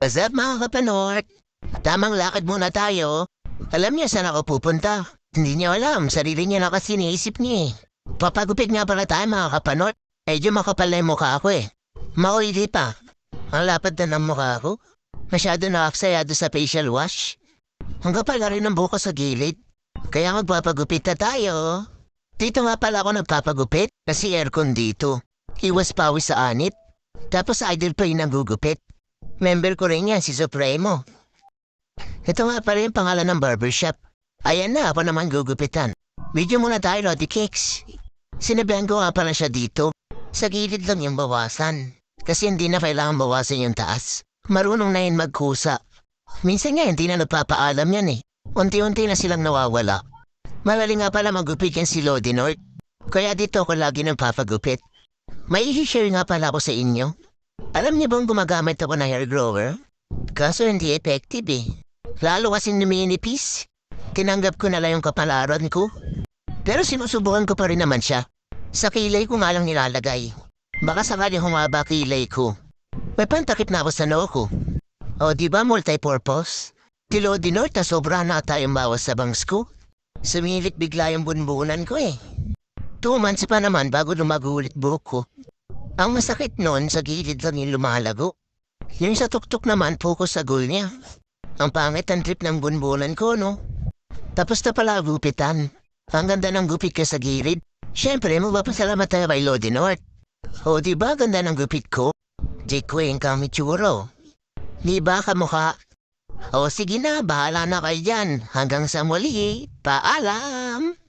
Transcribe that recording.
What's up mga kapanort? Tamang lakad muna tayo. Alam niya saan ako pupunta. Hindi niya alam, sarili niya na kasi iniisip niya eh. Papagupit nga pala tayo mga kapanort. Medyo makapal na yung mukha ko eh. Maoili pa. Ang lapad na ng mukha ko. Masyado na aksayado sa facial wash. Ang kapal na rin ng buko sa gilid. Kaya magpapagupit na tayo. Dito nga pala ako nagpapagupit kasi aircon dito. Iwas pawis sa anit. Tapos idol pa yung nagugupit. Member ko rin yan, si Supremo. Ito nga pala yung pangalan ng barbershop. Ayan na, ako naman gugupitan. Video muna tayo, Lodi Cakes. Sinabihan ko nga pala siya dito. Sa gilid lang yung bawasan. Kasi hindi na kailangan bawasan yung taas. Marunong na yun magkusa. Minsan nga hindi na nagpapaalam yan eh. Unti-unti na silang nawawala. Malaling nga pala magupit yan si Lodi North. Kaya dito ako lagi nagpapagupit. May i-share nga pala ako sa inyo. Alam niyo bang gumagamit ako ng hair grower? Kaso hindi effective eh. Lalo kasing numinipis. Tinanggap ko na lang yung kapalaran ko. Pero sinusubukan ko pa rin naman siya. Sa kilay ko nga lang nilalagay. Baka sakali humaba kilay ko. May pantakip na ako sa noo ko. O diba multi-purpose? Tilo dinort na sobra na tayong bawas sa bangs ko. Sumilit bigla yung bunbunan ko eh. 2 months pa naman bago lumago ulit buhok ko. Ang masakit noon sa gilid lang yung lumalago. Yung sa tuktok naman focus sa goal niya. Ang pangit ang trip ng bunbunan ko, no? Tapos na pala gupitan. Ang ganda ng gupit ka sa gilid. Siyempre, magpapasalamat tayo kay Lodi North. O, diba ganda ng gupit ko? J-Queen Kamitsuro. Diba kamukha? O, sige na, bahala na kayo dyan. Hanggang sa muli, paalam!